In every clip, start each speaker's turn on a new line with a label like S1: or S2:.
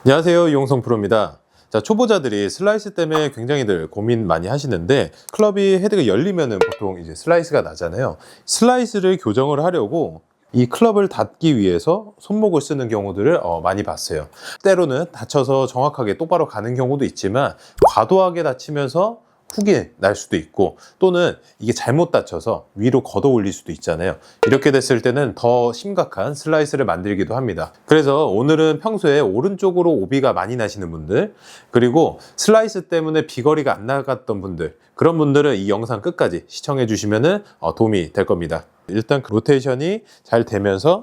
S1: 안녕하세요, 이용성 프로입니다. 자, 초보자들이 슬라이스 때문에 굉장히들 고민 많이 하시는데, 클럽이 헤드가 열리면은 보통 이제 슬라이스가 나잖아요. 슬라이스를 교정을 하려고 이 클럽을 닫기 위해서 손목을 쓰는 경우들을 많이 봤어요. 때로는 다쳐서 정확하게 똑바로 가는 경우도 있지만, 과도하게 다치면서 훅이 날 수도 있고, 또는 이게 잘못 다쳐서 위로 걷어 올릴 수도 있잖아요. 이렇게 됐을 때는 더 심각한 슬라이스를 만들기도 합니다. 그래서 오늘은 평소에 오른쪽으로 오비가 많이 나시는 분들, 그리고 슬라이스 때문에 비거리가 안 나갔던 분들, 그런 분들은 이 영상 끝까지 시청해 주시면 도움이 될 겁니다. 일단 그 로테이션이 잘 되면서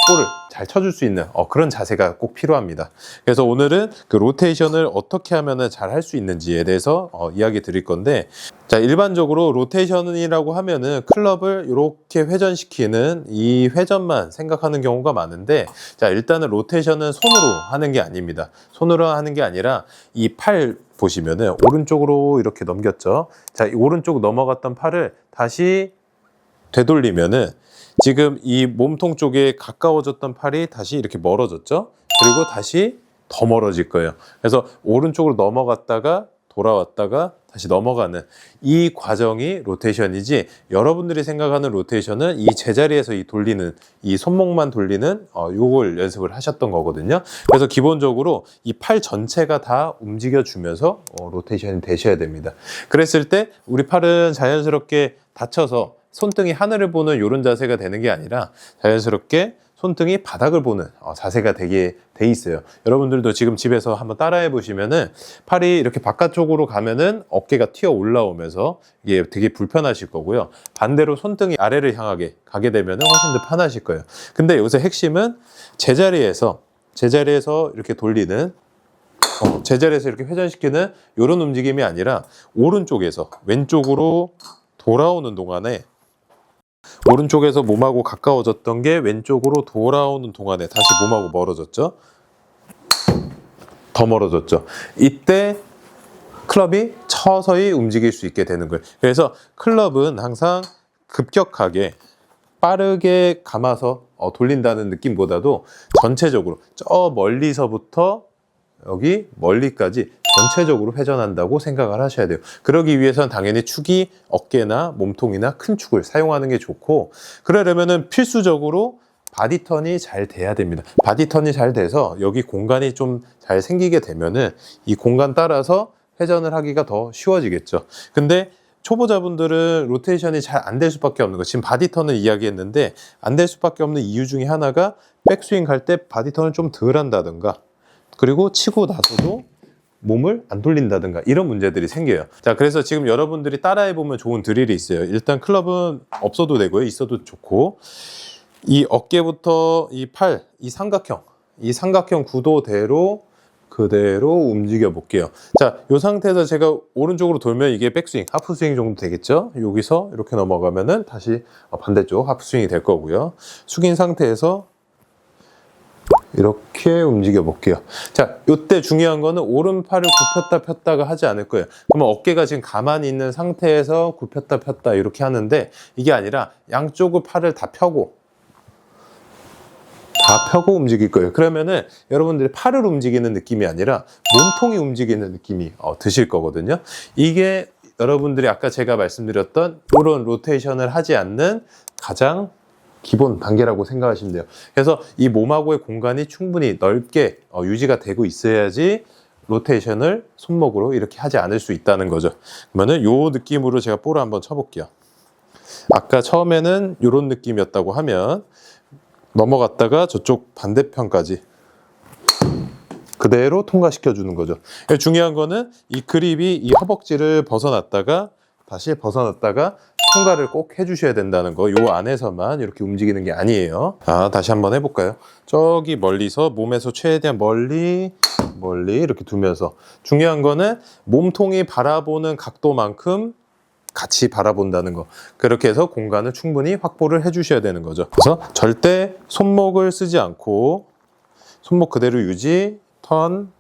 S1: 볼을 잘 쳐줄 수 있는 그런 자세가 꼭 필요합니다. 그래서 오늘은 그 로테이션을 어떻게 하면 잘 할 수 있는지에 대해서 이야기 드릴 건데, 자, 일반적으로 로테이션이라고 하면은 클럽을 이렇게 회전시키는 이 회전만 생각하는 경우가 많은데, 자, 일단은 로테이션은 손으로 하는 게 아닙니다. 손으로 하는 게 아니라 이 팔 보시면은 오른쪽으로 이렇게 넘겼죠. 자, 이 오른쪽 넘어갔던 팔을 다시 되돌리면은 지금 이 몸통 쪽에 가까워졌던 팔이 다시 이렇게 멀어졌죠. 그리고 다시 더 멀어질 거예요. 그래서 오른쪽으로 넘어갔다가 돌아왔다가 다시 넘어가는 이 과정이 로테이션이지, 여러분들이 생각하는 로테이션은 이 제자리에서 이 돌리는 이 손목만 돌리는 요걸 연습을 하셨던 거거든요. 그래서 기본적으로 이 팔 전체가 다 움직여 주면서 로테이션이 되셔야 됩니다. 그랬을 때 우리 팔은 자연스럽게 다쳐서 손등이 하늘을 보는 이런 자세가 되는 게 아니라 자연스럽게 손등이 바닥을 보는 자세가 되게 돼 있어요. 여러분들도 지금 집에서 한번 따라해 보시면은 팔이 이렇게 바깥쪽으로 가면은 어깨가 튀어 올라오면서 이게 되게 불편하실 거고요. 반대로 손등이 아래를 향하게 가게 되면은 훨씬 더 편하실 거예요. 근데 여기서 핵심은 제자리에서 이렇게 돌리는 제자리에서 이렇게 회전시키는 이런 움직임이 아니라 오른쪽에서 왼쪽으로 돌아오는 동안에, 오른쪽에서 몸하고 가까워졌던 게 왼쪽으로 돌아오는 동안에 다시 몸하고 멀어졌죠. 더 멀어졌죠. 이때 클럽이 서서히 움직일 수 있게 되는 거예요. 그래서 클럽은 항상 급격하게 빠르게 감아서 돌린다는 느낌보다도 전체적으로 저 멀리서부터 여기 멀리까지 전체적으로 회전한다고 생각을 하셔야 돼요. 그러기 위해서는 당연히 축이 어깨나 몸통이나 큰 축을 사용하는 게 좋고, 그러려면은 필수적으로 바디턴이 잘 돼야 됩니다. 바디턴이 잘 돼서 여기 공간이 좀 잘 생기게 되면은 이 공간 따라서 회전을 하기가 더 쉬워지겠죠. 근데 초보자분들은 로테이션이 잘 안 될 수밖에 없는 거, 지금 바디턴을 이야기했는데 안 될 수밖에 없는 이유 중에 하나가 백스윙 갈 때 바디턴을 좀 덜 한다든가, 그리고 치고 나서도 몸을 안 돌린다든가 이런 문제들이 생겨요. 자, 그래서 지금 여러분들이 따라해보면 좋은 드릴이 있어요. 일단 클럽은 없어도 되고요, 있어도 좋고, 이 어깨부터 이 팔, 이 삼각형 구도대로 그대로 움직여 볼게요. 자, 이 상태에서 제가 오른쪽으로 돌면 이게 백스윙, 하프스윙 정도 되겠죠? 여기서 이렇게 넘어가면은 다시 반대쪽 하프스윙이 될 거고요. 숙인 상태에서 이렇게 움직여 볼게요. 자, 이때 중요한 거는 오른팔을 굽혔다 폈다가 하지 않을 거예요. 그러면 어깨가 지금 가만히 있는 상태에서 굽혔다 폈다 이렇게 하는데, 이게 아니라 양쪽을 팔을 다 펴고 움직일 거예요. 그러면은 여러분들이 팔을 움직이는 느낌이 아니라 몸통이 움직이는 느낌이 드실 거거든요. 이게 여러분들이 아까 제가 말씀드렸던 이런 로테이션을 하지 않는 가장 기본 단계라고 생각하시면 돼요. 그래서 이 몸하고의 공간이 충분히 넓게 유지가 되고 있어야지 로테이션을 손목으로 이렇게 하지 않을 수 있다는 거죠. 그러면은 요 느낌으로 제가 볼을 한번 쳐볼게요. 아까 처음에는 이런 느낌이었다고 하면 넘어갔다가 저쪽 반대편까지 그대로 통과시켜 주는 거죠. 중요한 거는 이 그립이 이 허벅지를 벗어났다가 다시 벗어났다가 통과를 꼭 해주셔야 된다는 거, 요 안에서만 이렇게 움직이는 게 아니에요. 다시 한번 해볼까요? 저기 멀리서 몸에서 최대한 멀리 이렇게 두면서, 중요한 거는 몸통이 바라보는 각도만큼 같이 바라본다는 거, 그렇게 해서 공간을 충분히 확보를 해주셔야 되는 거죠. 그래서 절대 손목을 쓰지 않고 손목 그대로 유지, 턴,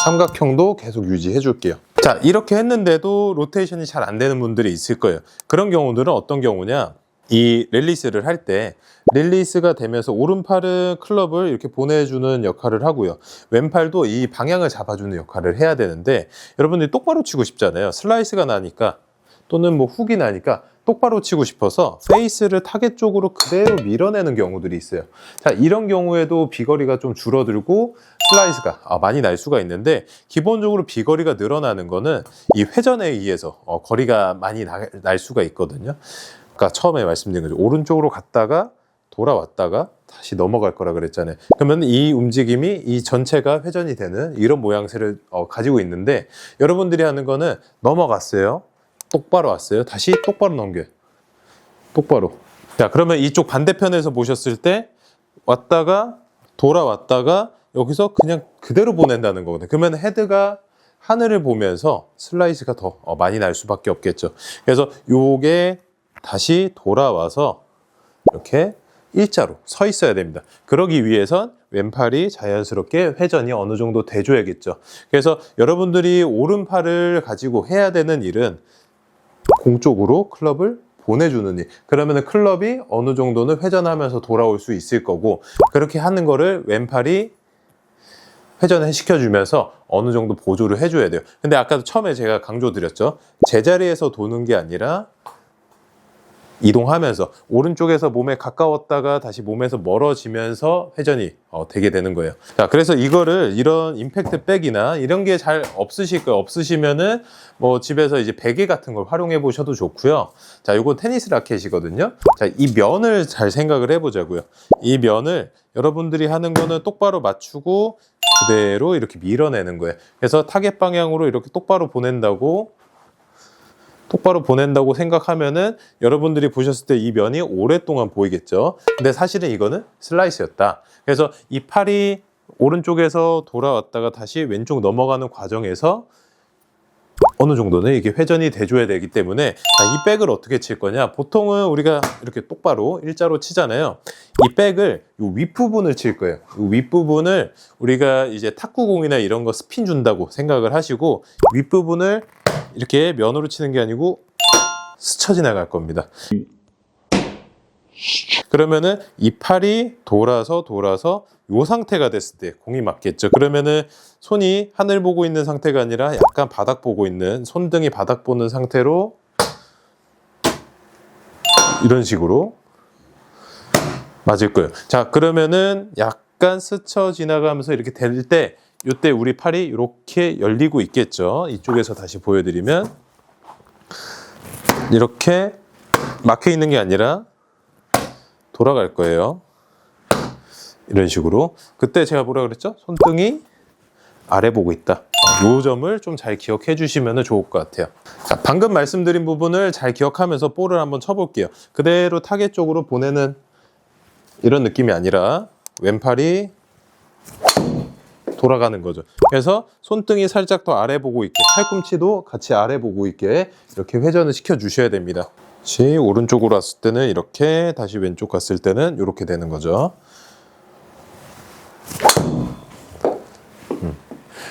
S1: 삼각형도 계속 유지해 줄게요. 자, 이렇게 했는데도 로테이션이 잘 안 되는 분들이 있을 거예요. 그런 경우들은 어떤 경우냐, 이 릴리스를 할 때 릴리스가 되면서 오른팔은 클럽을 이렇게 보내주는 역할을 하고요. 왼팔도 이 방향을 잡아주는 역할을 해야 되는데 여러분들이 똑바로 치고 싶잖아요. 슬라이스가 나니까 또는 뭐 훅이 나니까 똑바로 치고 싶어서 페이스를 타겟 쪽으로 그대로 밀어내는 경우들이 있어요. 자, 이런 경우에도 비거리가 좀 줄어들고 슬라이스가 많이 날 수가 있는데 기본적으로 비거리가 늘어나는 거는 이 회전에 의해서 거리가 많이 날 수가 있거든요. 아까 처음에 말씀드린 거죠. 오른쪽으로 갔다가 돌아왔다가 다시 넘어갈 거라 그랬잖아요. 그러면 이 움직임이 이 전체가 회전이 되는 이런 모양새를 가지고 있는데 여러분들이 하는 거는 넘어갔어요. 똑바로 왔어요. 다시 똑바로 넘겨요. 똑바로. 자, 그러면 이쪽 반대편에서 보셨을 때 왔다가 돌아왔다가 여기서 그냥 그대로 보낸다는 거거든요. 그러면 헤드가 하늘을 보면서 슬라이스가 더 많이 날 수밖에 없겠죠. 그래서 요게 다시 돌아와서 이렇게 일자로 서 있어야 됩니다. 그러기 위해선 왼팔이 자연스럽게 회전이 어느 정도 돼줘야겠죠. 그래서 여러분들이 오른팔을 가지고 해야 되는 일은 공 쪽으로 클럽을 보내주는 일. 그러면 클럽이 어느 정도는 회전하면서 돌아올 수 있을 거고, 그렇게 하는 거를 왼팔이 회전을 시켜주면서 어느 정도 보조를 해줘야 돼요. 근데 아까도 처음에 제가 강조드렸죠. 제자리에서 도는 게 아니라 이동하면서 오른쪽에서 몸에 가까웠다가 다시 몸에서 멀어지면서 회전이 되게 되는 거예요. 자, 그래서 이거를 이런 임팩트 백이나 이런 게 잘 없으실 거예요. 없으시면은 뭐 집에서 이제 베개 같은 걸 활용해 보셔도 좋고요. 자, 이거 테니스 라켓이거든요. 자, 이 면을 잘 생각을 해보자고요. 이 면을 여러분들이 하는 거는 똑바로 맞추고 그대로 이렇게 밀어내는 거예요. 그래서 타겟 방향으로 이렇게 똑바로 보낸다고 생각하면은 여러분들이 보셨을 때 이 면이 오랫동안 보이겠죠. 근데 사실은 이거는 슬라이스였다. 그래서 이 팔이 오른쪽에서 돌아왔다가 다시 왼쪽 넘어가는 과정에서 어느 정도는 이게 회전이 돼줘야 되기 때문에 이 백을 어떻게 칠 거냐. 보통은 우리가 이렇게 똑바로 일자로 치잖아요. 이 백을 이 윗부분을 칠 거예요. 이 윗부분을 우리가 이제 탁구공이나 이런 거 스핀 준다고 생각을 하시고 윗부분을 이렇게 면으로 치는 게 아니고 스쳐 지나갈 겁니다. 그러면은 이 팔이 돌아서 이 상태가 됐을 때 공이 맞겠죠. 그러면은 손이 하늘 보고 있는 상태가 아니라 약간 바닥 보고 있는, 손등이 바닥 보는 상태로 이런 식으로 맞을 거예요. 자, 그러면은 약간 스쳐 지나가면서 이렇게 될 때 이때 우리 팔이 이렇게 열리고 있겠죠. 이쪽에서 다시 보여드리면 이렇게 막혀 있는 게 아니라 돌아갈 거예요. 이런 식으로. 그때 제가 뭐라 그랬죠? 손등이 아래 보고 있다. 이 점을 좀 잘 기억해 주시면 좋을 것 같아요. 자, 방금 말씀드린 부분을 잘 기억하면서 볼을 한번 쳐볼게요. 그대로 타겟 쪽으로 보내는 이런 느낌이 아니라 왼팔이 돌아가는 거죠. 그래서 손등이 살짝 더 아래 보고 있게, 팔꿈치도 같이 아래 보고 있게 이렇게 회전을 시켜 주셔야 됩니다. 다시 오른쪽으로 왔을 때는 이렇게, 다시 왼쪽 갔을 때는 이렇게 되는 거죠.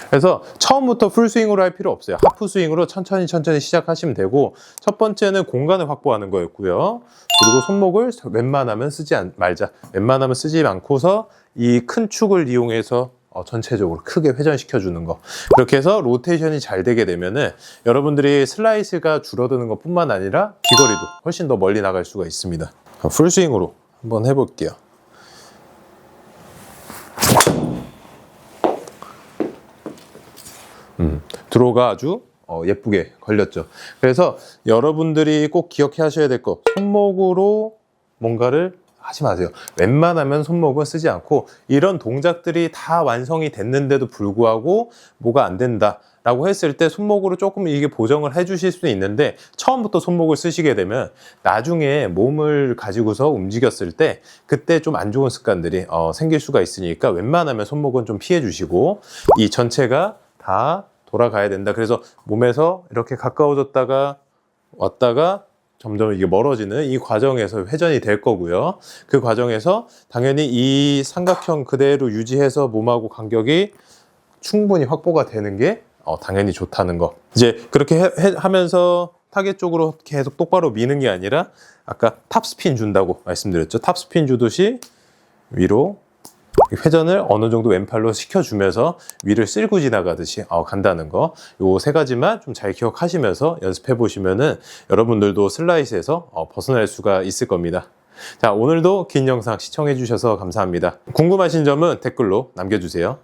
S1: 그래서 처음부터 풀스윙으로 할 필요 없어요. 하프 스윙으로 천천히 시작하시면 되고, 첫 번째는 공간을 확보하는 거였고요. 그리고 손목을 웬만하면 말자. 웬만하면 쓰지 않고서 이 큰 축을 이용해서 전체적으로 크게 회전시켜 주는 거. 그렇게 해서 로테이션이 잘 되게 되면은 여러분들이 슬라이스가 줄어드는 것 뿐만 아니라 비거리도 훨씬 더 멀리 나갈 수가 있습니다. 풀스윙으로 한번 해볼게요. 드로우가 아주 예쁘게 걸렸죠. 그래서 여러분들이 꼭 기억해 하셔야 될 거, 손목으로 뭔가를 하지 마세요. 웬만하면 손목은 쓰지 않고, 이런 동작들이 다 완성이 됐는데도 불구하고 뭐가 안 된다 라고 했을 때 손목으로 조금 이게 보정을 해 주실 수는 있는데, 처음부터 손목을 쓰시게 되면 나중에 몸을 가지고서 움직였을 때 그때 좀 안 좋은 습관들이 생길 수가 있으니까 웬만하면 손목은 좀 피해 주시고, 이 전체가 다 돌아가야 된다. 그래서 몸에서 이렇게 가까워졌다가 왔다가 점점 이게 멀어지는 이 과정에서 회전이 될 거고요. 그 과정에서 당연히 이 삼각형 그대로 유지해서 몸하고 간격이 충분히 확보가 되는 게 당연히 좋다는 거. 이제 그렇게 하면서 타겟 쪽으로 계속 똑바로 미는 게 아니라 아까 탑스핀 준다고 말씀드렸죠. 탑스핀 주듯이 위로 회전을 어느 정도 왼팔로 시켜주면서 위를 쓸고 지나가듯이 간다는 거, 요 세 가지만 좀 잘 기억하시면서 연습해 보시면은 여러분들도 슬라이스에서 벗어날 수가 있을 겁니다. 자, 오늘도 긴 영상 시청해 주셔서 감사합니다. 궁금하신 점은 댓글로 남겨주세요.